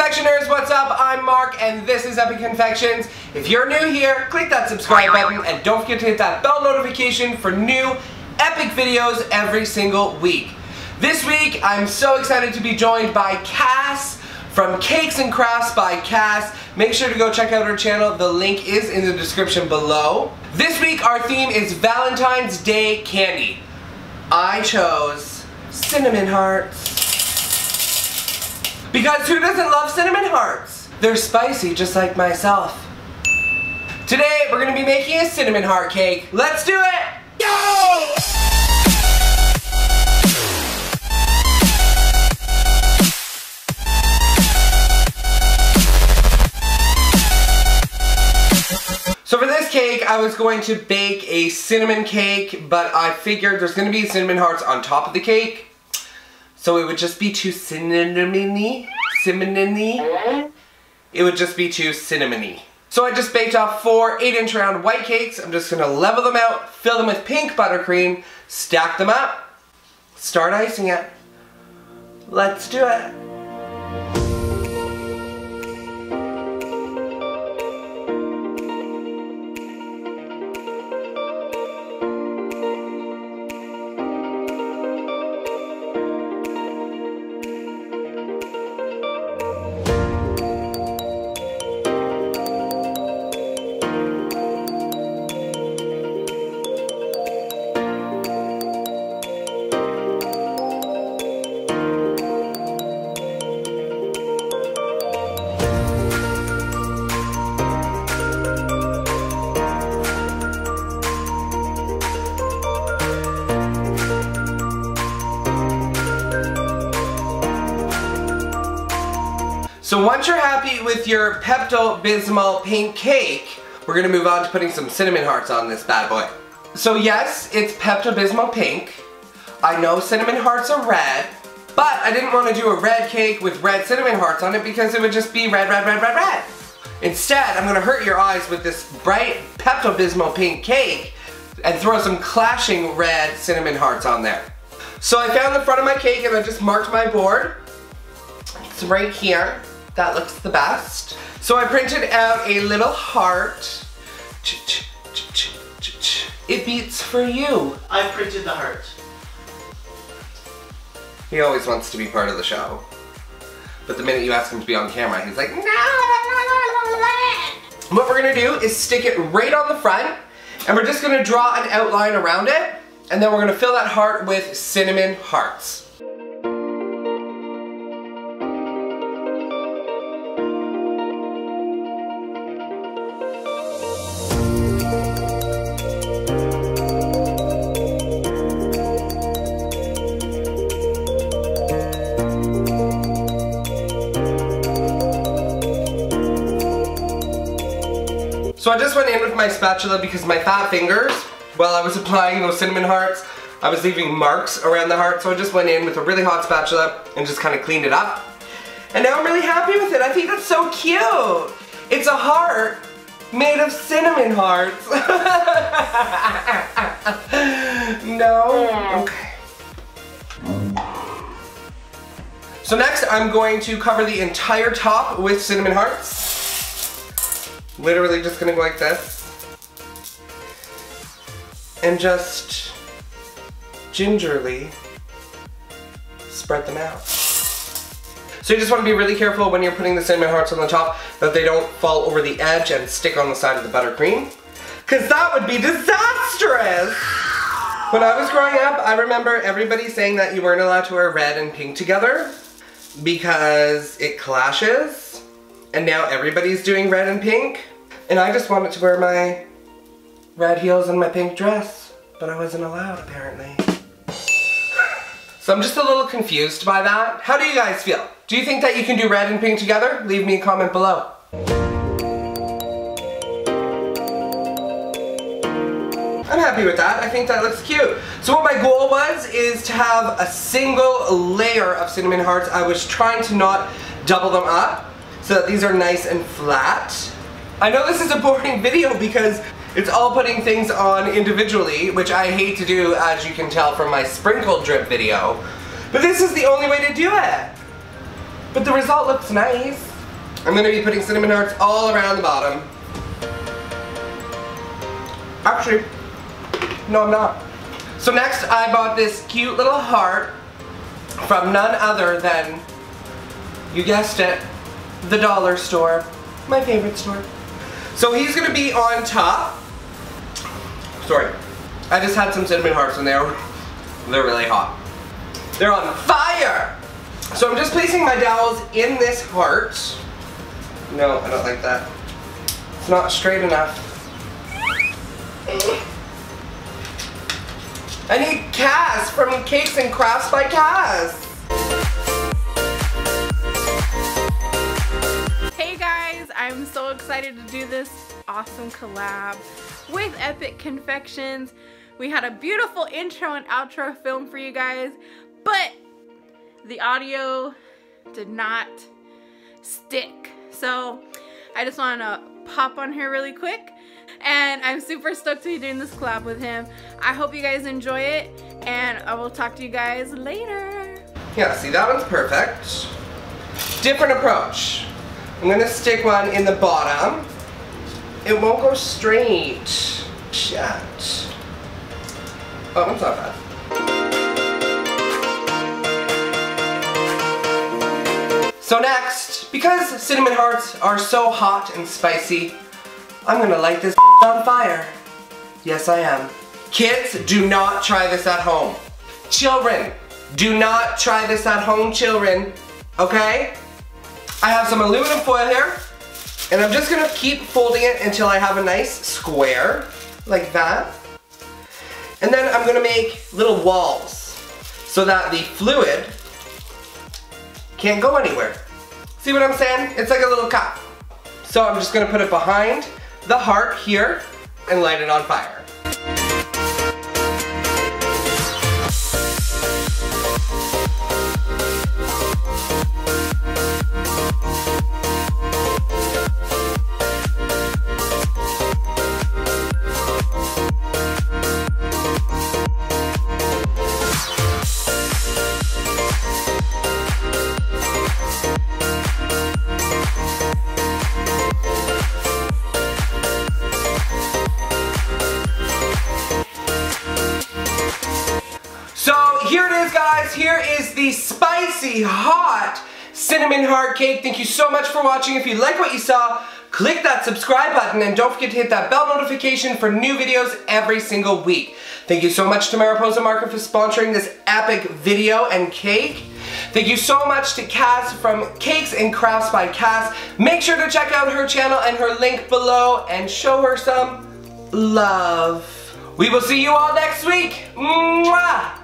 Confectioners, what's up? I'm Mark and this is epicconfections. If you're new here, click that subscribe button and don't forget to hit that bell notification for new epic videos every single week. This week, I'm so excited to be joined by Cass from Cakes and Crafts by Cass. Make sure to go check out her channel. The link is in the description below. This week, our theme is Valentine's Day candy. I chose cinnamon hearts. Because who doesn't love cinnamon hearts? They're spicy just like myself. Today, we're gonna be making a cinnamon heart cake. Let's do it! Go! So for this cake, I was going to bake a cinnamon cake, but I figured there's gonna be cinnamon hearts on top of the cake. So it would just be too cinnamony. It would just be too cinnamony. So I just baked off 4 8-inch round white cakes. I'm just gonna level them out, fill them with pink buttercream, stack them up, start icing it. Let's do it. So once you're happy with your Pepto-Bismol pink cake, we're gonna move on to putting some cinnamon hearts on this bad boy. So yes, it's Pepto-Bismol pink. I know cinnamon hearts are red, but I didn't want to do a red cake with red cinnamon hearts on it because it would just be red, red, red, red, red. Instead, I'm gonna hurt your eyes with this bright Pepto-Bismol pink cake and throw some clashing red cinnamon hearts on there. So I found the front of my cake and I just marked my board. It's right here. That looks the best. So I printed out a little heart. It beats for you. I printed the heart. He always wants to be part of the show. But the minute you ask him to be on camera, he's like, no. What we're gonna do is stick it right on the front, and we're just gonna draw an outline around it, and then we're gonna fill that heart with cinnamon hearts. So I just went in with my spatula because my fat fingers, while I was applying those cinnamon hearts, I was leaving marks around the heart, so I just went in with a really hot spatula and just kind of cleaned it up. And now I'm really happy with it. I think that's so cute. It's a heart made of cinnamon hearts. No? Okay. So next I'm going to cover the entire top with cinnamon hearts. Literally just gonna go like this. And just gingerly spread them out. So you just want to be really careful when you're putting the cinnamon hearts on the top that they don't fall over the edge and stick on the side of the buttercream. Cause that would be disastrous! When I was growing up, I remember everybody saying that you weren't allowed to wear red and pink together because it clashes. And now everybody's doing red and pink. And I just wanted to wear my red heels and my pink dress. But I wasn't allowed, apparently. So I'm just a little confused by that. How do you guys feel? Do you think that you can do red and pink together? Leave me a comment below. I'm happy with that. I think that looks cute. So what my goal was is to have a single layer of cinnamon hearts. I was trying to not double them up so that these are nice and flat. I know this is a boring video because it's all putting things on individually, which I hate to do, as you can tell from my sprinkle drip video. But this is the only way to do it. But the result looks nice. I'm going to be putting cinnamon hearts all around the bottom. Actually, no I'm not. So next I bought this cute little heart from none other than, you guessed it, the dollar store. My favorite store. So he's going to be on top. Sorry, I just had some cinnamon hearts and they're really hot. They're on fire! So I'm just placing my dowels in this heart. No, I don't like that. It's not straight enough. I need Cass from Cakes and Crafts by Cass. Hey guys, I'm so excited to do this awesome collab with epicconfections. We had a beautiful intro and outro film for you guys, but the audio did not stick. So I just want to pop on here really quick, and I'm super stoked to be doing this collab with him. I hope you guys enjoy it, and I will talk to you guys later. Yeah, see, that one's perfect. Different approach. I'm gonna stick one in the bottom. It won't go straight. Shit. Oh, that's not bad. So next, because cinnamon hearts are so hot and spicy, I'm gonna light this on fire. Yes, I am. Kids, do not try this at home. Children, do not try this at home, children. Okay? I have some aluminum foil here, and I'm just gonna keep folding it until I have a nice square, like that. And then I'm gonna make little walls so that the fluid can't go anywhere. See what I'm saying? It's like a little cup. So I'm just gonna put it behind the heart here and light it on fire. Here it is, guys. Here is the spicy hot cinnamon heart cake. Thank you so much for watching. If you like what you saw, click that subscribe button and don't forget to hit that bell notification for new videos every single week. Thank you so much to Mariposa Market for sponsoring this epic video and cake. Thank you so much to Cass from Cakes and Crafts by Cass. Make sure to check out her channel and her link below and show her some love. We will see you all next week. Mwah!